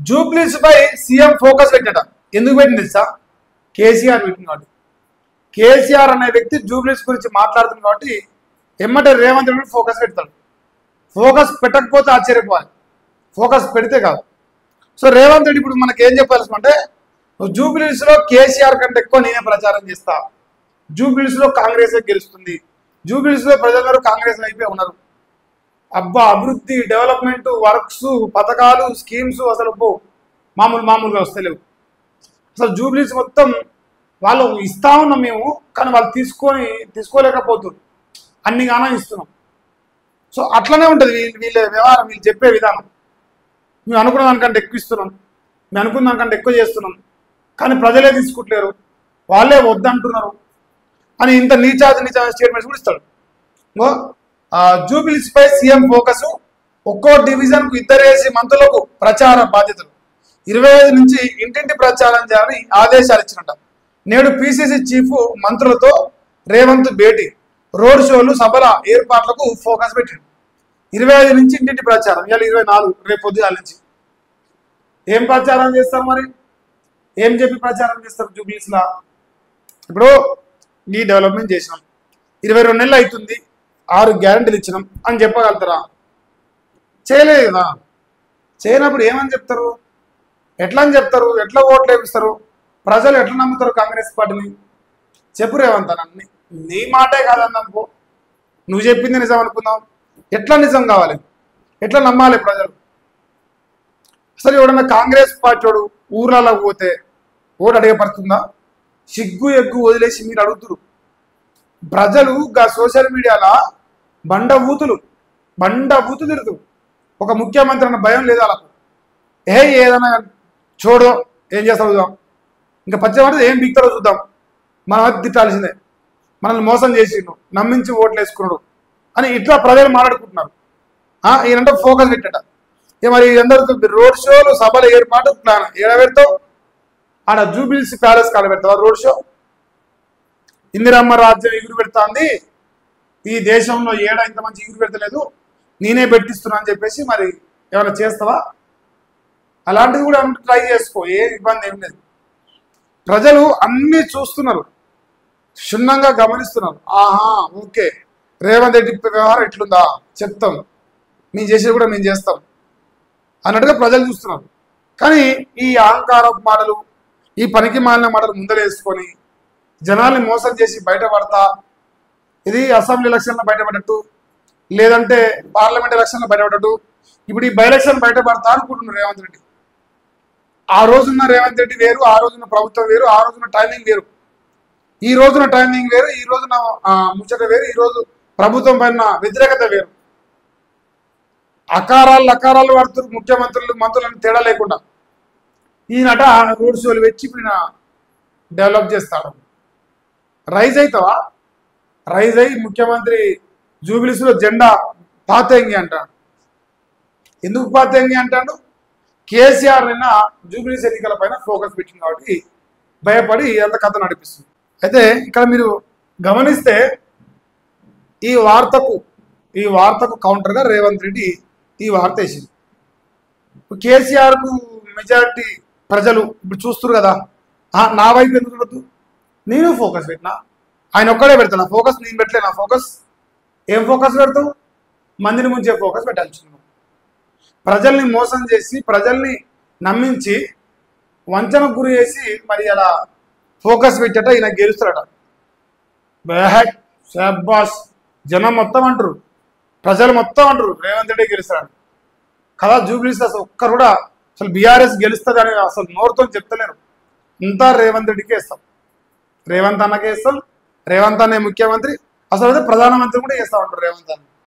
జూబ్లీస్ పై CM focus పెట్టట. ఎందుకు పెట్టింది తెలుసా? కేసీఆర్ పెట్టింది కాబట్టి. కేసీఆర్ అనే వ్యక్తి జూబ్లీస్ గురించి మాట్లాడుతుంది కాబట్టి ఎమ్మటే రేవంత్ రెడ్డి ఫోకస్ పెడతాడు. ఫోకస్ పెట్టకపోతే ఆశ్చర్యపోవాలి, ఫోకస్ పెడితే కాదు. సో రేవంత్ రెడ్డి ఇప్పుడు మనకి ఏం చెప్పాల్సి అంటే, జూబ్లీస్లో కేసీఆర్ కంటే ఎక్కువ నేనే ప్రచారం చేస్తా, జూబ్లీస్లో కాంగ్రెస్ గెలుస్తుంది, జూబ్లీస్లో ప్రజలందరూ కాంగ్రెస్ అయిపోయి ఉన్నారు, అబ్బా అభివృద్ధి డెవలప్మెంట్ వర్క్స్ పథకాలు స్కీమ్స్ అసలు మామూలుగా వస్తలేవు. అసలు జూబ్లీస్ మొత్తం వాళ్ళు ఇస్తా ఉన్నాం మేము, కానీ వాళ్ళు తీసుకోలేకపోతున్నారు, అన్ని గానం ఇస్తున్నాం. సో అట్లనే ఉంటుంది వీళ్ళ వ్యవహారం, వీళ్ళు చెప్పే విధానం. మేము అనుకున్న దానికంటే ఎక్కువ ఇస్తున్నాం, మేము అనుకున్న దానికంటే ఎక్కువ చేస్తున్నాం, కానీ ప్రజలే తీసుకుంటలేరు, వాళ్ళే వద్దంటున్నారు అని ఇంత నీచ స్టేట్మెంట్స్ కూడా ఇస్తాడు. జూబ్లీస్ పై సీఎం ఫోకస్, ఒక్కో డివిజన్కు 2 మంత్రులకు ప్రచార బాధ్యతలు, 25 నుంచి ఇంటింటి ప్రచారం చేయాలని ఆదేశాలు ఇచ్చినట్ట. నేడు పిసిసి చీఫ్ మంత్రులతో రేవంత్ భేటీ, రోడ్ షోలు సభల ఏర్పాట్లకు ఫోకస్ పెట్టింది. 25 నుంచి ఇంటింటి ప్రచారం, ఇవాళ 24, రేపు పొద్దుగాల నుంచి. ఏం ప్రచారం చేస్తారు మరి? ఏం చెప్పి ప్రచారం చేస్తారు జూబ్లీస్లా? ఇప్పుడు ఈ డెవలప్మెంట్ చేసినాం, 22 నెలలు అవుతుంది, 6 గ్యారెంటీలు ఇచ్చినాం అని చెప్పగలుగుతారా? చేయలేదు కదా. చేయనప్పుడు ఏమని చెప్తారు? ఎట్లా అని చెప్తారు? ఎట్లా ఓట్లు వేపిస్తారు? ప్రజలు ఎట్లా నమ్ముతారు కాంగ్రెస్ పార్టీని? చెప్పు రేవంత్ అన్ని. నీ మాటే కాదని అనుకో, నువ్వు చెప్పింది నిజం అనుకుందాం, ఎట్లా నిజం కావాలి? ఎట్లా నమ్మాలి ప్రజలు? అసలు ఎవడన్నా కాంగ్రెస్ పార్టీ వాడు ఊర్లలో పోతే ఓటు అడిగపడుతుందా? సిగ్గు ఎగ్గు వదిలేసి మీరు అడుగుతురు. ప్రజలు సోషల్ మీడియాలో బండబూతులు తిరుగుతూ, ఒక ముఖ్యమంత్రి అన్న భయం లేదు వాళ్ళకు. ఏదైనా చూడో ఏం చేస్తారో చూద్దాం, ఇంకా పచ్చబడితే ఏం బిగుతారో చూద్దాం, మనం తిట్టాల్సిందే, మనల్ని మోసం చేసిండు, నమ్మించి ఓట్లు వేసుకున్నాడు అని ఇట్లా ప్రజలు మాట్లాడుకుంటున్నారు. ఈయనంటే ఫోకస్ పెట్టట. మరి అందరితో రోడ్ షోలు సభల ఏర్పాటు ప్లాన్ ఏడ పెడతావు? ఆడ జూబ్లీస్ ప్యాలెస్ కాడ పెడతావా రోడ్ షో? ఇందిరమ్మ రాజ్యం ఎగురు పెడతాంది, ఈ దేశంలో ఏడా ఇంత మంచి ఎగురు పెడతలేదు, నేనే పెట్టిస్తున్నా అని చెప్పేసి మరి ఏమైనా చేస్తావా? అలాంటిది కూడా ట్రై చేసుకో, ఏ ఇబ్బంది ఏం లేదు. ప్రజలు అన్నీ చూస్తున్నారు, క్షుణ్ణంగా గమనిస్తున్నారు. ఆహా ఓకే, రేవంత్ రెడ్డి వ్యవహారం ఎట్లుందా చెప్తాం, మేము చేసేది కూడా మేము చేస్తాం అన్నట్టుగా ప్రజలు చూస్తున్నారు. కానీ ఈ అహంకార మాటలు, ఈ పనికి మాలిన మాటలు ముందరేసుకొని జనాల్ని మోసం చేసి బయటపడతా, ఇది అసెంబ్లీ ఎలక్షన్లో బయటపడ్డట్టు, లేదంటే పార్లమెంట్ ఎలక్షన్లో బయటపడ్డట్టు, ఇప్పుడు ఈ బై ఎలక్షన్ బయటపడతా అనుకుంటున్నారు రేవంత్ రెడ్డి. ఆ రోజున్న రేవంత్ రెడ్డి వేరు, ఆ రోజున ప్రభుత్వం వేరు, ఆ రోజున టైమింగ్ వేరు, ఈ రోజున టైమింగ్ వేరు, ఈ రోజున ముచ్చట వేరు, ఈ రోజు ప్రభుత్వం పైన వ్యతిరేకత వేరు. అకారాలు పడుతున్నారు ముఖ్యమంత్రులు మంత్రులను తేడా లేకుండా. ఈయనట రోడ్ షోలు వచ్చి ఇప్పుడు డెవలప్ చేస్తాడు. రైజ్ అవుతావా? రైజ్ అయ్యి ముఖ్యమంత్రి జూబ్లీస్లో జెండా పాతేంగి అంటాడు. ఎందుకు పాతేంగి అంటాడు? కేసీఆర్ నిన్న జూబ్లీస్ ఎన్నికల పైన ఫోకస్ పెట్టింది కాబట్టి భయపడి అంత కథ నడిపిస్తుంది. అయితే ఇక్కడ మీరు గమనిస్తే ఈ వార్తకు కౌంటర్గా రేవంత్ రెడ్డి ఈ వార్త వేసింది. కేసీఆర్కు మెజారిటీ ప్రజలు ఇప్పుడు చూస్తున్నారు కదా, నా వైపు ఎందుకు చూడద్దు, నేను ఫోకస్ పెట్టినా, ఆయన ఒక్కడే పెడతాను ఫోకస్, నేను పెట్టలే. నా ఫోకస్ ఏం ఫోకస్ పెడతావు? మందిని ముంచే ఫోకస్ పెట్టాల్సి, ప్రజల్ని మోసం చేసి ప్రజల్ని నమ్మించి వంచనకు గురి చేసి మరి అలా ఫోకస్ పెట్టట ఈయన గెలుస్తాడట. బెహట్ షాబాస్, జనం మొత్తం అంటారు, ప్రజలు మొత్తం అంటారు రేవంత్ రెడ్డి గెలుస్తాడు కదా. జూబ్లీస్ అసలు ఒక్కరు కూడా అసలు బీఆర్ఎస్ గెలుస్తుంది అని అసలు నోరుతో చెప్తలేరు. అంతా రేవంత్ రెడ్డికే ఇస్తాం, రేవంత్ అన్నకే ఇస్తాం, రేవంత్ అనే ముఖ్యమంత్రి, అసలు అయితే ప్రధానమంత్రి కూడా చేస్తా ఉంటారు రేవంత్ అన్న.